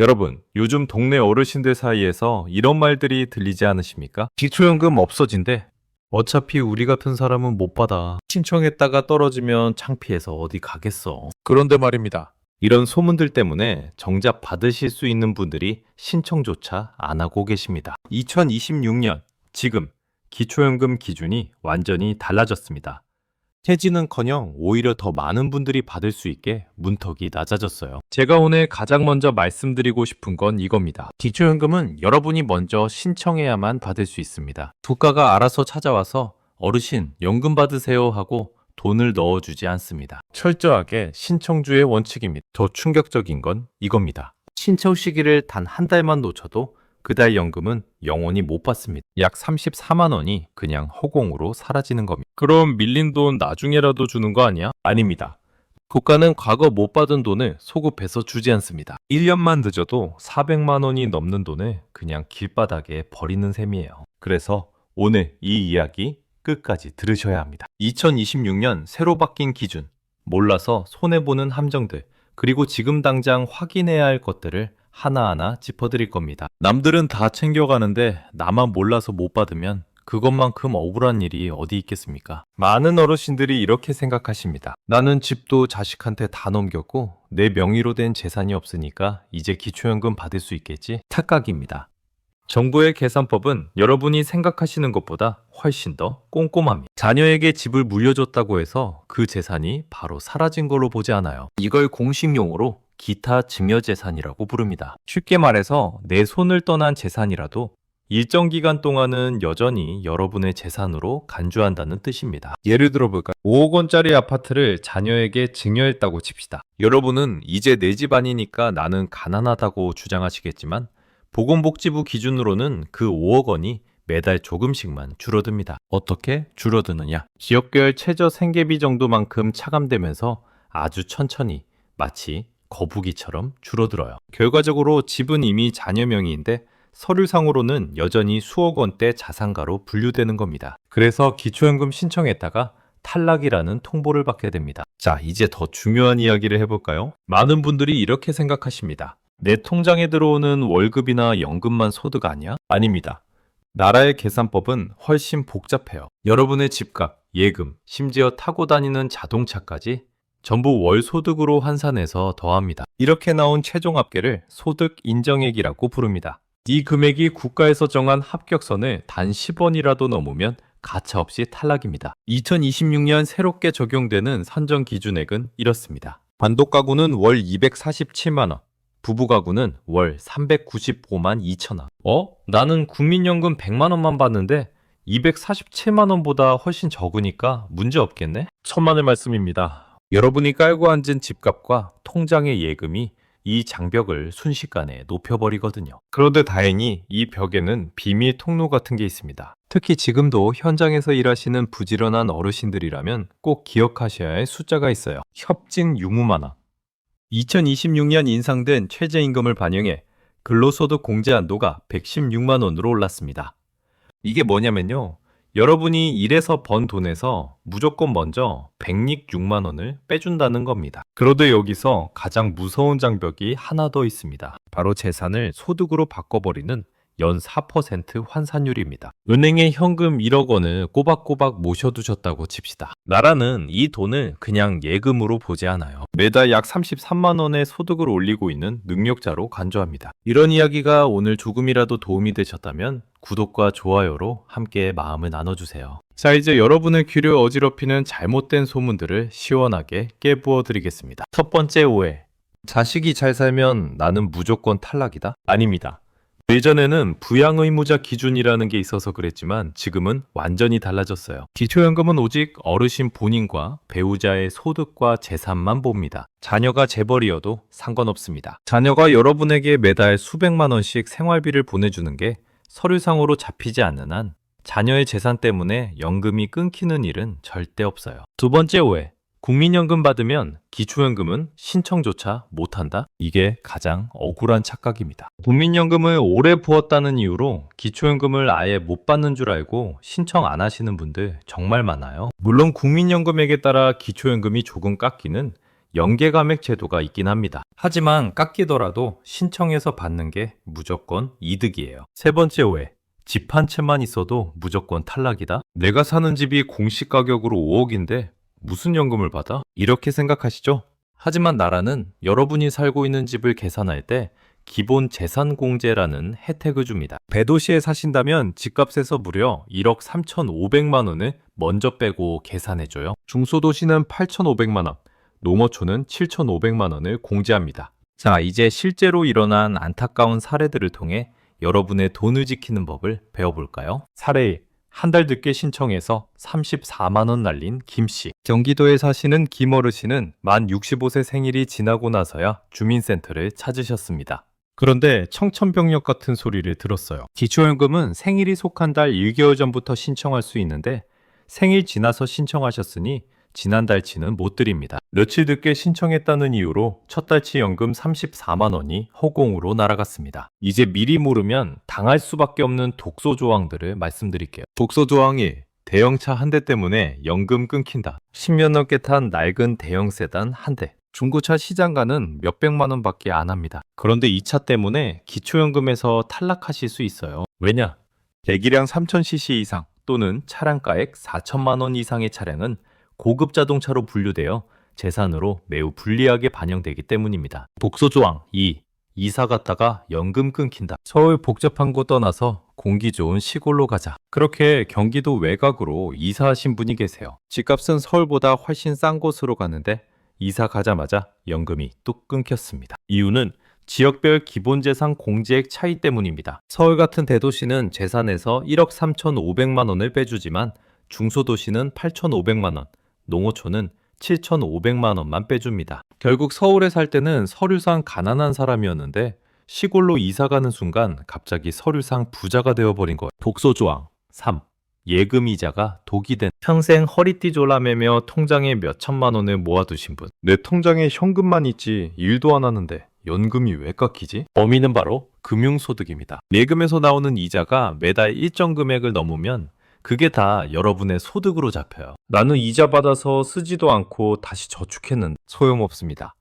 여러분, 요즘 동네 어르신들 사이에서 이런 말들이 들리지 않으십니까? 기초연금 없어진대. 어차피 우리 같은 사람은 못 받아. 신청했다가 떨어지면 창피해서 어디 가겠어. 그런데 말입니다. 이런 소문들 때문에 정작 받으실 수 있는 분들이 신청조차 안 하고 계십니다. 2026년, 지금 기초연금 기준이 완전히 달라졌습니다. 퇴진은커녕 오히려 더 많은 분들이 받을 수 있게 문턱이 낮아졌어요. 제가 오늘 가장 먼저 말씀드리고 싶은 건 이겁니다. 기초연금은 여러분이 먼저 신청해야만 받을 수 있습니다. 국가가 알아서 찾아와서 어르신 연금 받으세요 하고 돈을 넣어주지 않습니다. 철저하게 신청주의 원칙입니다. 더 충격적인 건 이겁니다. 신청 시기를 단 한 달만 놓쳐도 그달 연금은 영원히 못 받습니다. 약 34만 원이 그냥 허공으로 사라지는 겁니다. 그럼 밀린 돈 나중에라도 주는 거 아니야? 아닙니다. 국가는 과거 못 받은 돈을 소급해서 주지 않습니다. 1년만 늦어도 400만 원이 넘는 돈을 그냥 길바닥에 버리는 셈이에요. 그래서 오늘 이 이야기 끝까지 들으셔야 합니다. 2026년 새로 바뀐 기준, 몰라서 손해보는 함정들, 그리고 지금 당장 확인해야 할 것들을 하나하나 짚어드릴 겁니다. 남들은 다 챙겨가는데 나만 몰라서 못 받으면 그것만큼 억울한 일이 어디 있겠습니까? 많은 어르신들이 이렇게 생각하십니다. 나는 집도 자식한테 다 넘겼고 내 명의로 된 재산이 없으니까 이제 기초연금 받을 수 있겠지? 착각입니다. 정부의 계산법은 여러분이 생각하시는 것보다 훨씬 더 꼼꼼합니다. 자녀에게 집을 물려줬다고 해서 그 재산이 바로 사라진 걸로 보지 않아요. 이걸 공식 용어로 기타 증여재산이라고 부릅니다. 쉽게 말해서 내 손을 떠난 재산이라도 일정 기간 동안은 여전히 여러분의 재산으로 간주한다는 뜻입니다. 예를 들어볼까요? 5억 원짜리 아파트를 자녀에게 증여했다고 칩시다. 여러분은 이제 내 집 아니니까 나는 가난하다고 주장하시겠지만 보건복지부 기준으로는 그 5억 원이 매달 조금씩만 줄어듭니다. 어떻게 줄어드느냐? 지역별 최저 생계비 정도만큼 차감되면서 아주 천천히 마치 거북이처럼 줄어들어요. 결과적으로 집은 이미 자녀 명의인데 서류상으로는 여전히 수억 원대 자산가로 분류되는 겁니다. 그래서 기초연금 신청했다가 탈락이라는 통보를 받게 됩니다. 자, 이제 더 중요한 이야기를 해볼까요? 많은 분들이 이렇게 생각하십니다. 내 통장에 들어오는 월급이나 연금만 소득 아니야? 아닙니다. 나라의 계산법은 훨씬 복잡해요. 여러분의 집값, 예금, 심지어 타고 다니는 자동차까지 전부 월 소득으로 환산해서 더합니다. 이렇게 나온 최종 합계를 소득 인정액이라고 부릅니다. 이 금액이 국가에서 정한 합격선을 단 10원이라도 넘으면 가차없이 탈락입니다. 2026년 새롭게 적용되는 산정 기준액은 이렇습니다. 단독 가구는 월 247만 원, 부부 가구는 월 395만 2천 원. 나는 국민연금 100만 원만 받는데 247만 원보다 훨씬 적으니까 문제 없겠네? 천만의 말씀입니다. 여러분이 깔고 앉은 집값과 통장의 예금이 이 장벽을 순식간에 높여버리거든요. 그런데 다행히 이 벽에는 비밀 통로 같은 게 있습니다. 특히 지금도 현장에서 일하시는 부지런한 어르신들이라면 꼭 기억하셔야 할 숫자가 있어요. 협진 유무만화. 2026년 인상된 최저임금을 반영해 근로소득 공제 한도가 116만 원으로 올랐습니다. 이게 뭐냐면요. 여러분이 일해서 번 돈에서 무조건 먼저 106만 원을 빼준다는 겁니다. 그런데 여기서 가장 무서운 장벽이 하나 더 있습니다. 바로 재산을 소득으로 바꿔버리는 연 4% 환산율입니다. 은행에 현금 1억 원을 꼬박꼬박 모셔두셨다고 칩시다. 나라는 이 돈을 그냥 예금으로 보지 않아요. 매달 약 33만 원의 소득을 올리고 있는 능력자로 간주합니다. 이런 이야기가 오늘 조금이라도 도움이 되셨다면 구독과 좋아요로 함께 마음을 나눠주세요. 자, 이제 여러분의 귀를 어지럽히는 잘못된 소문들을 시원하게 깨부어 드리겠습니다. 첫 번째 오해. 자식이 잘 살면 나는 무조건 탈락이다? 아닙니다. 예전에는 부양의무자 기준이라는 게 있어서 그랬지만 지금은 완전히 달라졌어요. 기초연금은 오직 어르신 본인과 배우자의 소득과 재산만 봅니다. 자녀가 재벌이어도 상관없습니다. 자녀가 여러분에게 매달 수백만 원씩 생활비를 보내주는 게 서류상으로 잡히지 않는 한 자녀의 재산 때문에 연금이 끊기는 일은 절대 없어요. 두 번째 오해. 국민연금 받으면 기초연금은 신청조차 못한다? 이게 가장 억울한 착각입니다. 국민연금을 오래 부었다는 이유로 기초연금을 아예 못 받는 줄 알고 신청 안 하시는 분들 정말 많아요. 물론 국민연금액에 따라 기초연금이 조금 깎이는 연계감액 제도가 있긴 합니다. 하지만 깎이더라도 신청해서 받는 게 무조건 이득이에요. 세 번째 오해. 집 한 채만 있어도 무조건 탈락이다? 내가 사는 집이 공시 가격으로 5억인데 무슨 연금을 받아? 이렇게 생각하시죠? 하지만 나라는 여러분이 살고 있는 집을 계산할 때 기본 재산 공제라는 혜택을 줍니다. 배도시에 사신다면 집값에서 무려 1억 3,500만 원을 먼저 빼고 계산해줘요. 중소도시는 8,500만 원, 농어촌은 7,500만 원을 공제합니다. 자, 이제 실제로 일어난 안타까운 사례들을 통해 여러분의 돈을 지키는 법을 배워볼까요? 사례 1. 한 달 늦게 신청해서 34만 원 날린 김씨. 경기도에 사시는 김어르신은 만 65세 생일이 지나고 나서야 주민센터를 찾으셨습니다. 그런데 청천벽력 같은 소리를 들었어요. 기초연금은 생일이 속한 달 1개월 전부터 신청할 수 있는데 생일 지나서 신청하셨으니 지난달치는 못 드립니다. 며칠 늦게 신청했다는 이유로 첫 달치 연금 34만 원이 허공으로 날아갔습니다. 이제 미리 모르면 당할 수밖에 없는 독소 조항들을 말씀드릴게요. 독소 조항 1. 대형차 한 대 때문에 연금 끊긴다. 10년 넘게 탄 낡은 대형 세단 한 대. 중고차 시장가는 몇백만 원밖에 안 합니다. 그런데 이 차 때문에 기초연금에서 탈락하실 수 있어요. 왜냐? 배기량 3000cc 이상 또는 차량가액 4천만 원 이상의 차량은 고급 자동차로 분류되어 재산으로 매우 불리하게 반영되기 때문입니다. 독소 조항 2. 이사 갔다가 연금 끊긴다. 서울 복잡한 곳 떠나서 공기 좋은 시골로 가자. 그렇게 경기도 외곽으로 이사하신 분이 계세요. 집값은 서울보다 훨씬 싼 곳으로 가는데 이사 가자마자 연금이 뚝 끊겼습니다. 이유는 지역별 기본재산 공제액 차이 때문입니다. 서울 같은 대도시는 재산에서 1억 3,500만 원을 빼주지만 중소도시는 8,500만 원, 농어촌은 7,500만 원만 빼줍니다. 결국 서울에 살 때는 서류상 가난한 사람이었는데 시골로 이사 가는 순간 갑자기 서류상 부자가 되어버린 거예요. 독소 조항 3. 예금 이자가 독이 된 평생 허리띠 졸라매며 통장에 몇 천만 원을 모아두신 분. 내 통장에 현금만 있지 일도 안 하는데 연금이 왜 깎이지? 범위는 바로 금융소득입니다. 예금에서 나오는 이자가 매달 일정 금액을 넘으면 그게 다 여러분의 소득으로 잡혀요. 나는 이자 받아서 쓰지도 않고 다시 저축했는데 소용없습니다.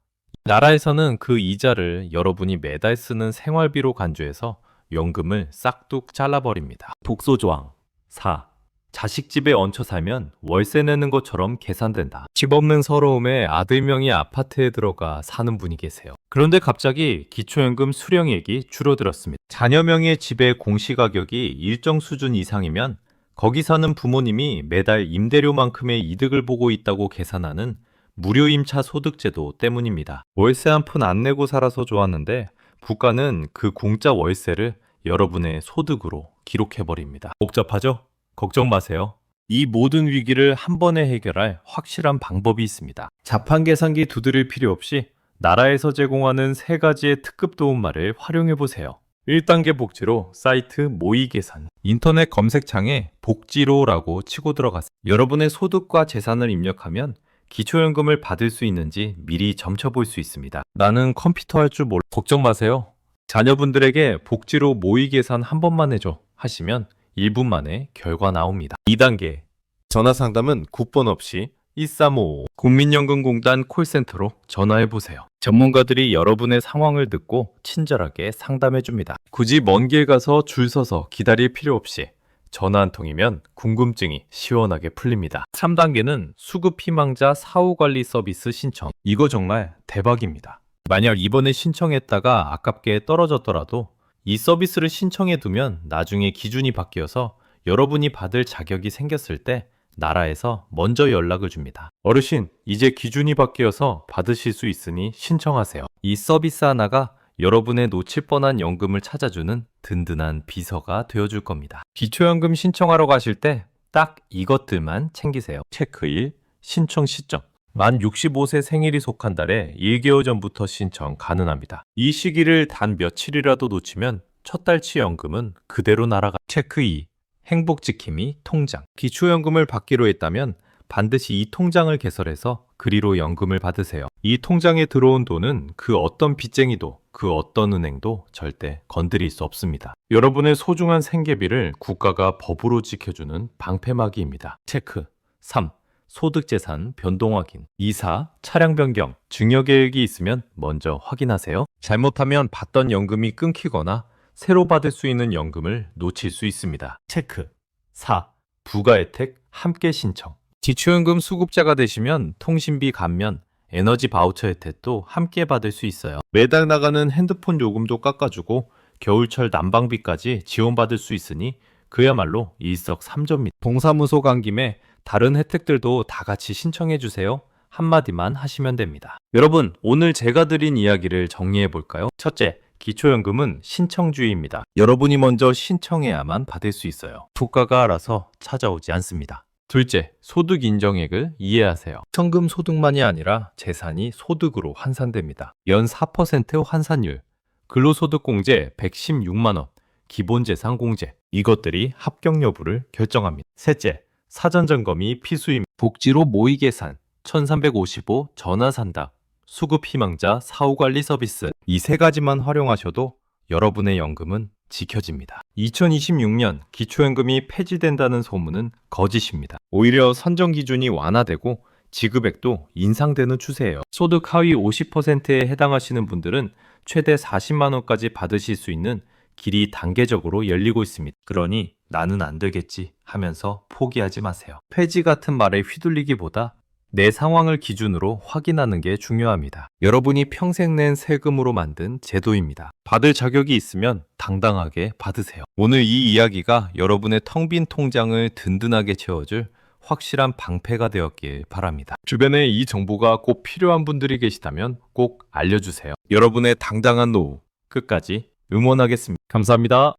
나라에서는 그 이자를 여러분이 매달 쓰는 생활비로 간주해서 연금을 싹둑 잘라버립니다. 독소 조항 4. 자식 집에 얹혀 살면 월세 내는 것처럼 계산된다. 집 없는 서러움에 아들 명의 아파트에 들어가 사는 분이 계세요. 그런데 갑자기 기초연금 수령액이 줄어들었습니다. 자녀 명의 집의 공시가격이 일정 수준 이상이면 거기 사는 부모님이 매달 임대료만큼의 이득을 보고 있다고 계산하는 무료임차 소득제도 때문입니다. 월세 한 푼 안 내고 살아서 좋았는데 국가는 그 공짜 월세를 여러분의 소득으로 기록해버립니다. 복잡하죠? 걱정 마세요. 이 모든 위기를 한 번에 해결할 확실한 방법이 있습니다. 자판 계산기 두드릴 필요 없이 나라에서 제공하는 3가지의 특급 도움말을 활용해보세요. 1단계 복지로 사이트 모의계산. 인터넷 검색창에 복지로라고 치고 들어가세요. 여러분의 소득과 재산을 입력하면 기초연금을 받을 수 있는지 미리 점쳐볼 수 있습니다. 나는 컴퓨터 할 줄 몰라. 걱정 마세요. 자녀분들에게 복지로 모의계산 한 번만 해줘 하시면 1분 만에 결과 나옵니다. 2단계 전화 상담은 국번 없이 1355 국민연금공단 콜센터로 전화해보세요. 전문가들이 여러분의 상황을 듣고 친절하게 상담해줍니다. 굳이 먼 길 가서 줄 서서 기다릴 필요 없이 전화 한 통이면 궁금증이 시원하게 풀립니다. 3단계는 수급 희망자 사후관리 서비스 신청. 이거 정말 대박입니다. 만약 이번에 신청했다가 아깝게 떨어졌더라도 이 서비스를 신청해두면 나중에 기준이 바뀌어서 여러분이 받을 자격이 생겼을 때 나라에서 먼저 연락을 줍니다. 어르신, 이제 기준이 바뀌어서 받으실 수 있으니 신청하세요. 이 서비스 하나가 여러분의 놓칠 뻔한 연금을 찾아주는 든든한 비서가 되어줄 겁니다. 기초연금 신청하러 가실 때 딱 이것들만 챙기세요. 체크 1. 신청 시점. 만 65세 생일이 속한 달에 1개월 전부터 신청 가능합니다. 이 시기를 단 며칠이라도 놓치면 첫 달치 연금은 그대로 날아가. 체크 2. 행복지킴이 통장. 기초연금을 받기로 했다면 반드시 이 통장을 개설해서 그리로 연금을 받으세요. 이 통장에 들어온 돈은 그 어떤 빚쟁이도 그 어떤 은행도 절대 건드릴 수 없습니다. 여러분의 소중한 생계비를 국가가 법으로 지켜주는 방패막이입니다. 체크 3. 소득재산 변동 확인, 이사, 차량 변경, 증여 계획이 있으면 먼저 확인하세요. 잘못하면 받던 연금이 끊기거나 새로 받을 수 있는 연금을 놓칠 수 있습니다. 체크. 4. 부가 혜택 함께 신청. 기초연금 수급자가 되시면 통신비 감면, 에너지 바우처 혜택도 함께 받을 수 있어요. 매달 나가는 핸드폰 요금도 깎아주고 겨울철 난방비까지 지원받을 수 있으니 그야말로 일석삼조입니다. 동사무소 간 김에 다른 혜택들도 다 같이 신청해 주세요. 한마디만 하시면 됩니다. 여러분, 오늘 제가 드린 이야기를 정리해 볼까요? 첫째, 기초연금은 신청주의입니다. 여러분이 먼저 신청해야만 받을 수 있어요. 국가가 알아서 찾아오지 않습니다. 둘째, 소득 인정액을 이해하세요. 현금 소득만이 아니라 재산이 소득으로 환산됩니다. 연 4% 환산율, 근로소득공제 116만 원, 기본재산공제, 이것들이 합격 여부를 결정합니다. 셋째, 사전점검이 필수입니다. 복지로 모의계산, 1355 전화산답, 수급희망자 사후관리 서비스, 이 세 가지만 활용하셔도 여러분의 연금은 지켜집니다. 2026년 기초연금이 폐지된다는 소문은 거짓입니다. 오히려 선정 기준이 완화되고 지급액도 인상되는 추세예요. 소득 하위 50%에 해당하시는 분들은 최대 40만 원까지 받으실 수 있는 길이 단계적으로 열리고 있습니다. 그러니 나는 안 되겠지 하면서 포기하지 마세요. 폐지 같은 말에 휘둘리기보다 내 상황을 기준으로 확인하는 게 중요합니다. 여러분이 평생 낸 세금으로 만든 제도입니다. 받을 자격이 있으면 당당하게 받으세요. 오늘 이 이야기가 여러분의 텅 빈 통장을 든든하게 채워줄 확실한 방패가 되었길 바랍니다. 주변에 이 정보가 꼭 필요한 분들이 계시다면 꼭 알려주세요. 여러분의 당당한 노후 끝까지 응원하겠습니다. 감사합니다.